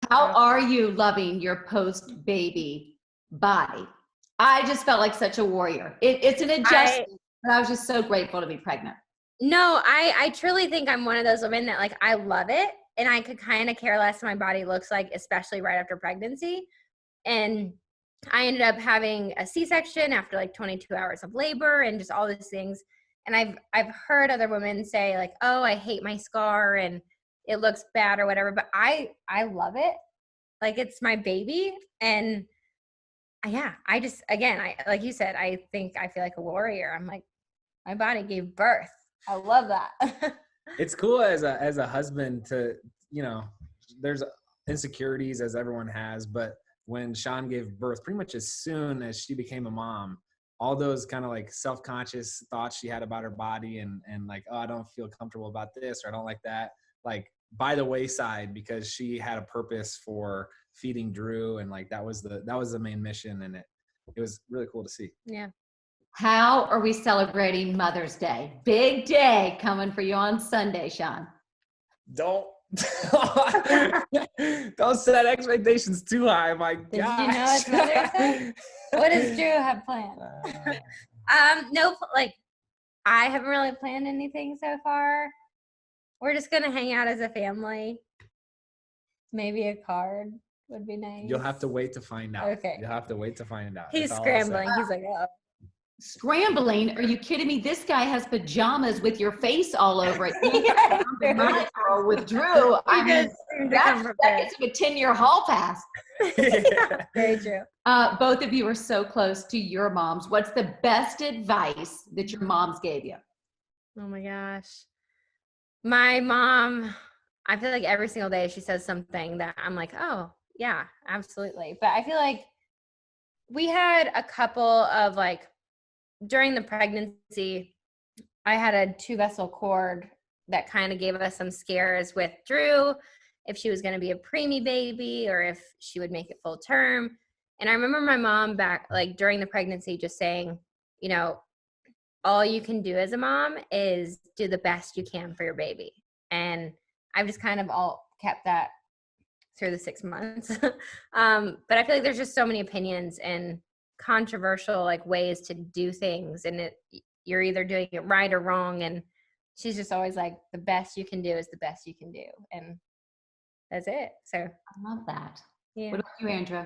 How are you loving your post-baby body? I just felt like such a warrior. It's an adjustment, but I was just so grateful to be pregnant. No, I truly think I'm one of those women that like, I love it. And I could kind of care less what my body looks like, especially right after pregnancy. And I ended up having a C-section after like 22 hours of labor and just all these things. And I've heard other women say like, oh, I hate my scar and it looks bad or whatever. But I love it. Like it's my baby. And yeah, I just, again, like you said, I think I feel like a warrior. I'm like, my body gave birth. I love that. It's cool as a husband to, there's insecurities as everyone has, but when Shawn gave birth, pretty much as soon as she became a mom, all those kind of like self-conscious thoughts she had about her body and like, oh, I don't feel comfortable about this, or I don't like that, like by the wayside, because she had a purpose for feeding Drew. And like, that was the main mission. And it was really cool to see. Yeah. How are we celebrating Mother's Day? Big day coming for you on Sunday, Shawn. Don't set expectations too high, my God. Did you know it's Mother's Day? What does Drew have planned? No, like I haven't really planned anything so far. We're just gonna hang out as a family. Maybe a card would be nice. You'll have to wait to find out. Okay. You'll have to wait to find out. He's scrambling. He's like, oh. Scrambling? Are you kidding me? This guy has pajamas with your face all over it. My girl with Drew. I mean, that gets him a 10-year hall pass. Very true. Both of you are so close to your moms. What's the best advice that your moms gave you? Oh my gosh. My mom, I feel like every single day she says something that I'm like, oh, yeah, absolutely. But I feel like we had a couple of like, during the pregnancy, I had a 2-vessel cord that kind of gave us some scares with Drew, if she was going to be a preemie baby or if she would make it full term. And I remember my mom back, like during the pregnancy, just saying, all you can do as a mom is do the best you can for your baby. And I've just kind of all kept that through the 6 months. But I feel like there's just so many opinions and controversial like ways to do things, and you're either doing it right or wrong. And she's just always like, the best you can do is the best you can do. And that's it. So I love that. Yeah. What about you, Andrew?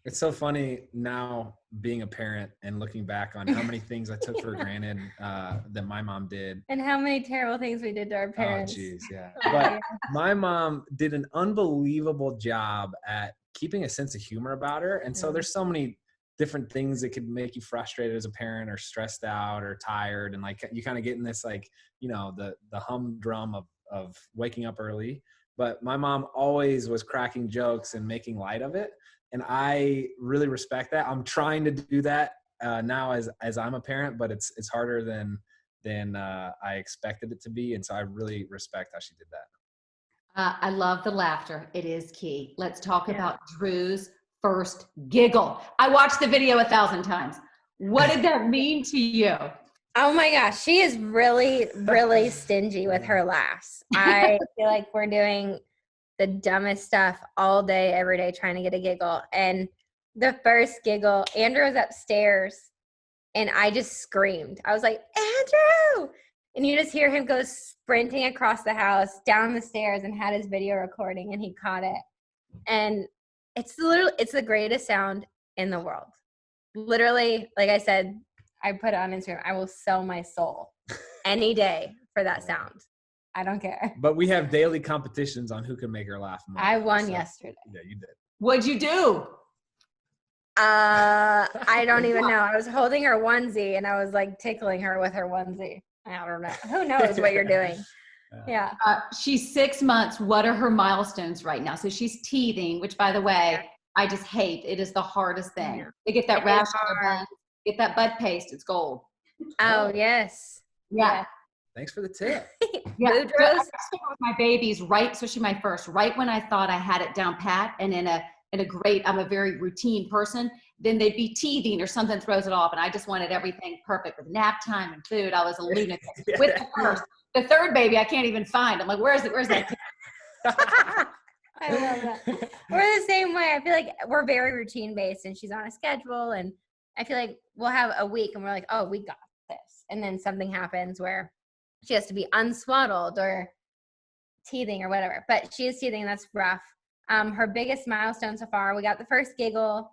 It's so funny now being a parent and looking back on how many things I took for granted that my mom did. And how many terrible things we did to our parents. Oh, geez, yeah. But my mom did an unbelievable job at keeping a sense of humor about her. And so there's so many different things that could make you frustrated as a parent or stressed out or tired. And like, you kind of get in this, like, the humdrum of waking up early. But my mom always was cracking jokes and making light of it. And I really respect that. I'm trying to do that now as I'm a parent, but it's harder than I expected it to be. And so I really respect how she did that. I love the laughter. It is key. Let's talk about Drew's first giggle. I watched the video 1,000 times. What did that mean to you? Oh my gosh, she is really, really stingy with her laughs. I feel like we're doing the dumbest stuff all day, every day, trying to get a giggle. And the first giggle, Andrew was upstairs and I just screamed. I was like, Andrew! And you just hear him go sprinting across the house, down the stairs, and had his video recording, and he caught it. And it's the greatest sound in the world. Literally, like I said, I put it on Instagram, I will sell my soul any day for that sound. I don't care. But we have daily competitions on who can make her laugh more. I won yesterday. Yeah, you did. What'd you do? I don't even know. I was holding her onesie and I was like tickling her with her onesie. I don't know. Who knows what you're doing? Yeah. She's 6 months. What are her milestones right now? So she's teething, which, by the way, I just hate. It is the hardest thing. Yeah. They get that rash on their butt. Get that butt paste. It's gold. Oh, yes. Yeah. Thanks for the tip. Yeah. I started with my babies especially my first, right when I thought I had it down pat and in a great, I'm a very routine person, then they'd be teething or something throws it off. And I just wanted everything perfect with nap time and food. I was a lunatic. With the third baby, I can't even find. I'm like, where's that kid? I love that. We're the same way. I feel like we're very routine based, and she's on a schedule, and I feel like we'll have a week and we're like, oh, we got this. And then something happens where she has to be unswaddled or teething or whatever, but she is teething and that's rough. Her biggest milestone so far, we got the first giggle,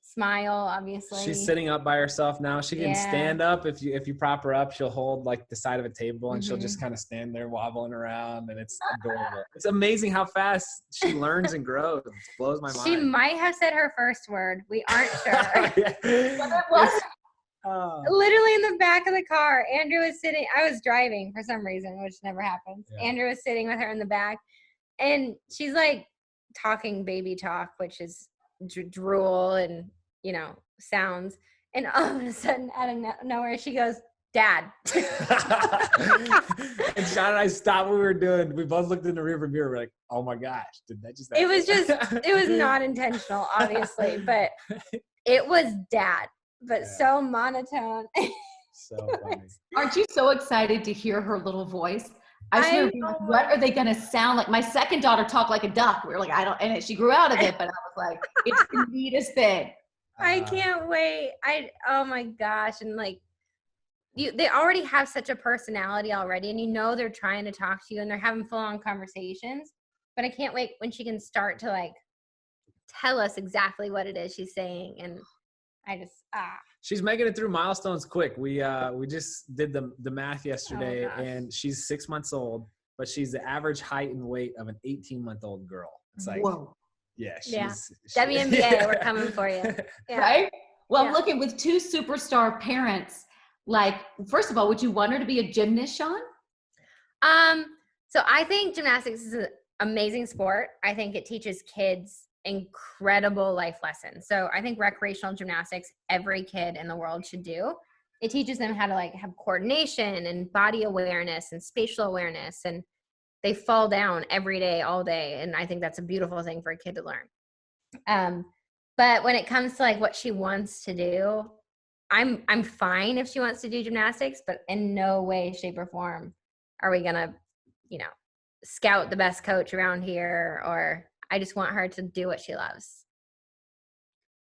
smile, obviously. She's sitting up by herself now. She can stand up. If you prop her up, she'll hold like the side of a table and she'll just kind of stand there wobbling around, and it's adorable. It's amazing how fast she learns and grows. It blows my mind. She might have said her first word. We aren't sure. Literally in the back of the car, Andrew was sitting. I was driving for some reason, which never happens. Yeah. Andrew was sitting with her in the back, and she's like talking baby talk, which is drool and sounds. And all of a sudden, out of nowhere, she goes, "Dad." And Shawn and I stopped what we were doing. We both looked in the rearview mirror. We're like, "Oh my gosh, did that just happen?" It was not intentional, obviously, but it was Dad. But so monotone. So funny. Aren't you so excited to hear her little voice? I was like, what are they going to sound like? My second daughter talked like a duck. We were like, and she grew out of it, but I was like, it's the neatest thing. I can't wait. Oh my gosh. And like, they already have such a personality already, and they're trying to talk to you and they're having full-on conversations, but I can't wait when she can start to like tell us exactly what it is she's saying. And she's making it through milestones quick. We just did the math yesterday, and she's 6 months old, but she's the average height and weight of an 18-month-old girl. It's like, whoa. Yeah. WNBA, we're coming for you. Yeah. Right? Well, I'm looking with two superstar parents. Like, first of all, would you want her to be a gymnast, Shawn? So I think gymnastics is an amazing sport. I think it teaches kids incredible life lessons. So I think recreational gymnastics, every kid in the world should do. It teaches them how to like have coordination and body awareness and spatial awareness, and they fall down every day, all day. And I think that's a beautiful thing for a kid to learn. But when it comes to like what she wants to do, I'm fine if she wants to do gymnastics, but in no way, shape, or form are we gonna, scout the best coach around here, or I just want her to do what she loves.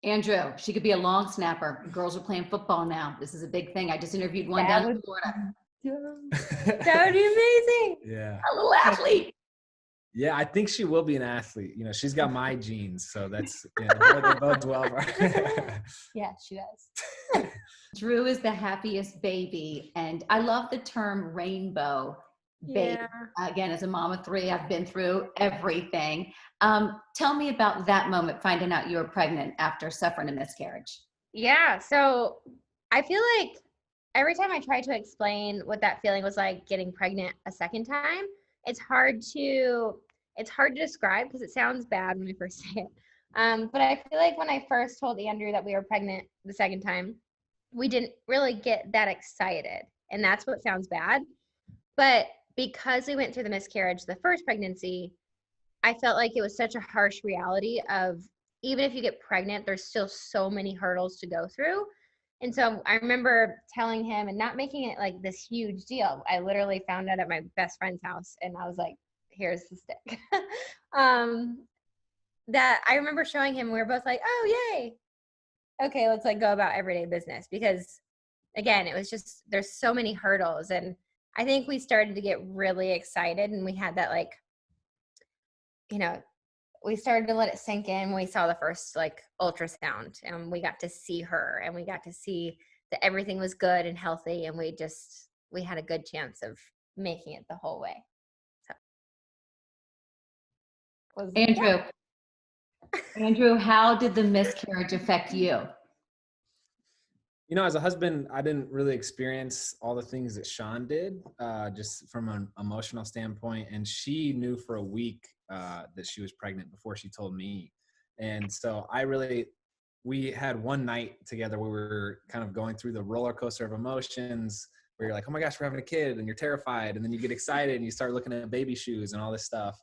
Andrew, she could be a long snapper. Girls are playing football now. This is a big thing. I just interviewed one down in Florida. That would be amazing. Yeah. A little athlete. Yeah, I think she will be an athlete. She's got my genes, so that's that bodes well for her. Yeah, she does. Drew is the happiest baby, and I love the term rainbow baby. Again, as a mom of three, I've been through everything. Tell me about that moment, finding out you were pregnant after suffering a miscarriage. Yeah, so I feel like every time I try to explain what that feeling was like getting pregnant a second time, it's hard to describe because it sounds bad when I first say it. But I feel like when I first told Andrew that we were pregnant the second time, we didn't really get that excited, and that's what sounds bad. But because we went through the miscarriage, the first pregnancy, I felt like it was such a harsh reality of even if you get pregnant, there's still so many hurdles to go through. And so I remember telling him and not making it like this huge deal. I literally found out at my best friend's house and I was like, here's the stick. That I remember showing him, we were both like, oh, yay. Okay, let's like go about everyday business, because again, it was just, there's so many hurdles. And I think we started to get really excited, and we had that like, we started to let it sink in when we saw the first like ultrasound, and we got to see her, and we got to see that everything was good and healthy, and we had a good chance of making it the whole way. So Andrew, how did the miscarriage affect you? As a husband, I didn't really experience all the things that Shawn did, just from an emotional standpoint. And she knew for a week that she was pregnant before she told me. And so we had one night together where we were kind of going through the roller coaster of emotions, where you're like, oh my gosh, we're having a kid, and you're terrified. And then you get excited and you start looking at baby shoes and all this stuff.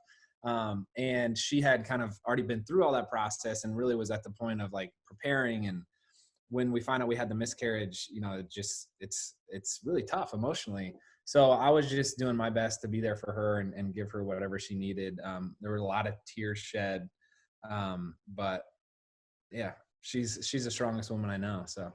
And she had kind of already been through all that process and really was at the point of like preparing. And when we found out we had the miscarriage, it's really tough emotionally. So I was just doing my best to be there for her and give her whatever she needed. There were a lot of tears shed. But yeah, she's the strongest woman I know. So.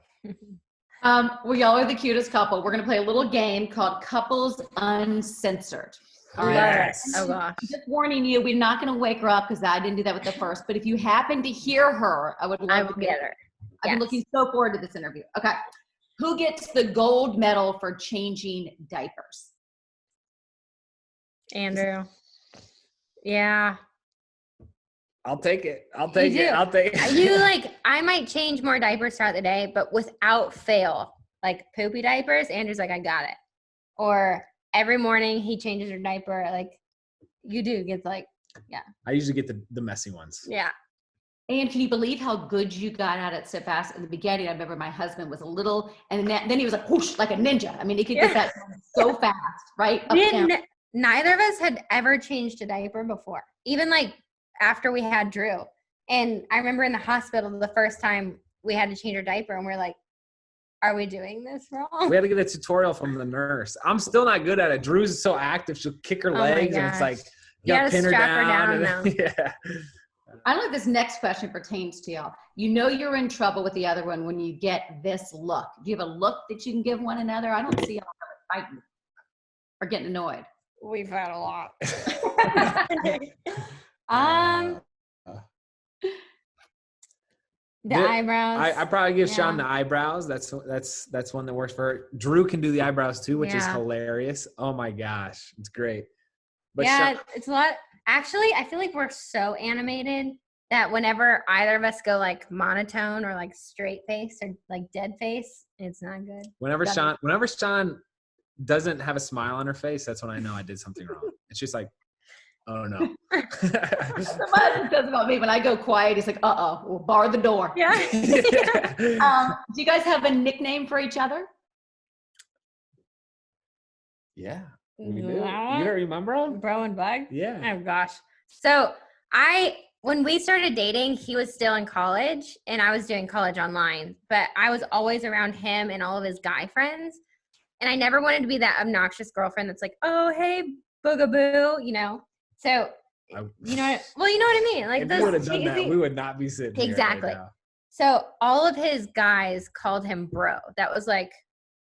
Well, y'all are the cutest couple. We're going to play a little game called Couples Uncensored. All right. Yes. Oh gosh. I'm just warning you, we're not going to wake her up because I didn't do that with the first. But if you happen to hear her, I would love to get her. I've been looking so forward to this interview. Okay. Who gets the gold medal for changing diapers? Andrew. Yeah. I'll take it. I'll take it. You like, I might change more diapers throughout the day, but without fail, like poopy diapers, Andrew's like, I got it. Or every morning he changes her diaper. Like you do get like, yeah. I usually get the messy ones. Yeah. And can you believe how good you got at it so fast? In the beginning, I remember my husband was a little, and then he was like, whoosh, like a ninja. I mean, he could get that so fast, right? Neither of us had ever changed a diaper before, even like after we had Drew. And I remember in the hospital, the first time we had to change her diaper, and we're like, are we doing this wrong? We had to get a tutorial from the nurse. I'm still not good at it. Drew's so active. She'll kick her legs, and it's like, you gotta pin her down. Now. Yeah. I don't know if this next question pertains to y'all. You know you're in trouble with the other one when you get this look. Do you have a look that you can give one another? I don't see y'all fighting or getting annoyed. We've had a lot. The eyebrows. I probably give Shawn the eyebrows. That's one that works for her. Drew can do the eyebrows too, which is hilarious. Oh my gosh, it's great. But it's a lot. Actually, I feel like we're so animated that whenever either of us go like monotone or like straight face or like dead face, it's not good. Whenever Shawn doesn't have a smile on her face, that's when I know I did something wrong. It's just like, oh no. That's what my husband says about me. When I go quiet, he's like, we'll bar the door. Yeah. Do you guys have a nickname for each other? Yeah. We do. You don't remember him? Bro and Bug? Yeah. Oh gosh. So when we started dating, he was still in college and I was doing college online, but I was always around him and all of his guy friends. And I never wanted to be that obnoxious girlfriend that's like, oh, hey, boogaboo, you know? So, you know what I mean? Like, if we would have done that, we would not be sitting here exactly. right now. So all of his guys called him bro. That was like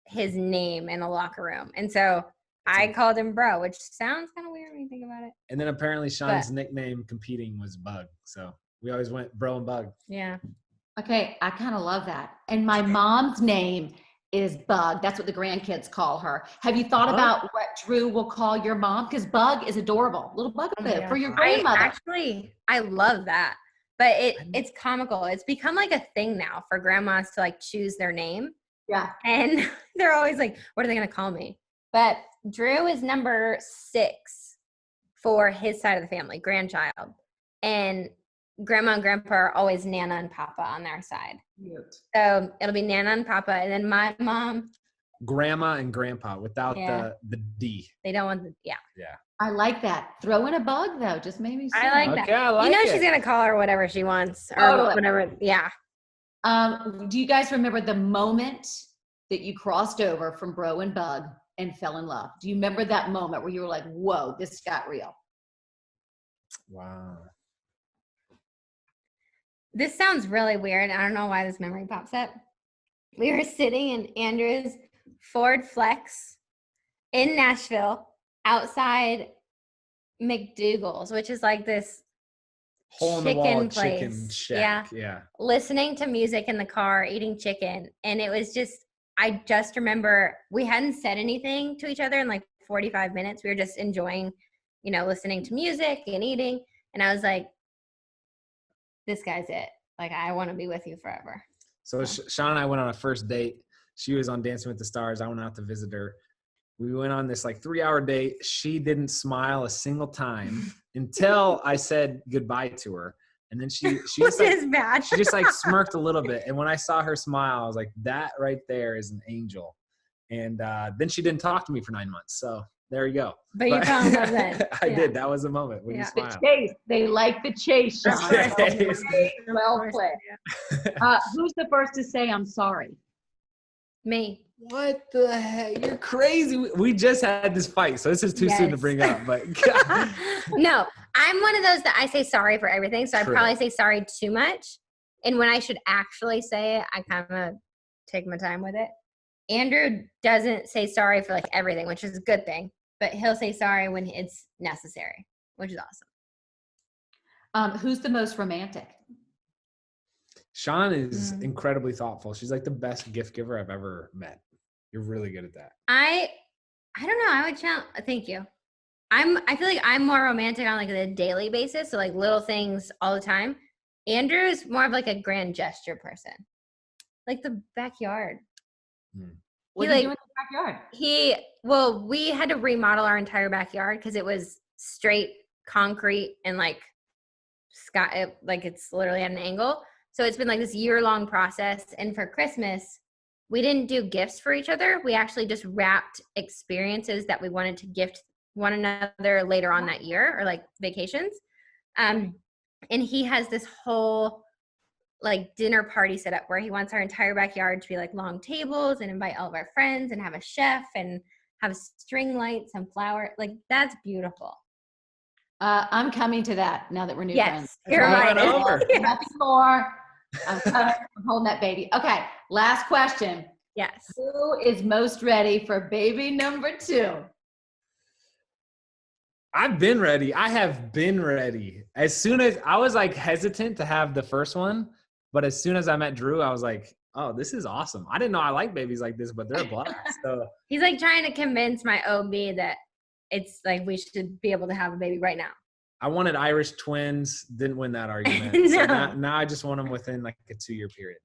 his name in the locker room. And so I called him bro, which sounds kind of weird when you think about it. And then apparently Shawn's nickname competing was Bug. So we always went bro and Bug. Yeah. Okay, I kind of love that. And my mom's name is Bug. That's what the grandkids call her. Have you thought about what Drew will call your mom? Because Bug is adorable. Little Bugaboo for your grandmother. I love that. But it's comical. It's become like a thing now for grandmas to like choose their name. Yeah. And they're always like, what are they going to call me? But Drew is number 6 for his side of the family, grandchild. And Grandma and Grandpa are always Nana and Papa on their side. Cute. So it'll be Nana and Papa. And then my mom. Grandma and Grandpa without the D. They don't want the, Yeah. I like that. Throw in a Bug, though. Just maybe. I like that. I like she's going to call her whatever she wants. Or whatever. Yeah. Do you guys remember the moment that you crossed over from Bro and Bug and fell in love? Do you remember that moment where you were like, whoa, this got real? Wow. This sounds really weird. I don't know why this memory pops up. We were sitting in Andrew's Ford Flex in Nashville outside McDougal's, which is like this hole-in-the-wall place. Chicken shack. Yeah. Listening to music in the car, eating chicken. And it was I just remember we hadn't said anything to each other in like 45 minutes. We were just enjoying, listening to music and eating. And I was like, this guy's it. Like, I want to be with you forever. So Shawn and I went on a first date. She was on Dancing with the Stars. I went out to visit her. We went on this like 3-hour date. She didn't smile a single time until I said goodbye to her. And then she just like smirked a little bit. And when I saw her smile, I was like, that right there is an angel. And then she didn't talk to me for 9 months. So there you go. But you found love then. I did. That was the moment when you smiled. The chase. They like the chase, Shawn. Well played. Who's the first to say I'm sorry? Me. What the heck? You're crazy. We just had this fight, so this is too soon to bring up. But no, I'm one of those that I say sorry for everything. So I probably say sorry too much. And when I should actually say it, I kind of take my time with it. Andrew doesn't say sorry for like everything, which is a good thing. But he'll say sorry when it's necessary, which is awesome. Who's the most romantic? Shawn is incredibly thoughtful. She's like the best gift giver I've ever met. You're really good at that. I don't know. I would challenge. Thank you. I feel like I'm more romantic on like a daily basis. So like little things all the time. Andrew is more of like a grand gesture person. Like the backyard. What do you do in the backyard? We had to remodel our entire backyard because it was straight concrete and like sky, like it's literally at an angle. So it's been like this year-long process. And for Christmas, we didn't do gifts for each other. We actually just wrapped experiences that we wanted to gift one another later on that year, or like vacations. And he has this whole like dinner party set up where he wants our entire backyard to be like long tables and invite all of our friends and have a chef and have string lights and flowers. Like that's beautiful. I'm coming to that now that we're new friends. You're right. Nothing more. I'm holding that baby. Okay, last question. Yes. Who is most ready for baby number 2? I've been ready. I have been ready. As soon as I was like hesitant to have the first one, but as soon as I met Drew, I was like, oh, this is awesome. I didn't know I like babies like this, but they're a blast. So he's like trying to convince my OB that it's like we should be able to have a baby right now. I wanted Irish twins, didn't win that argument. No. So now I just want them within like a 2-year period.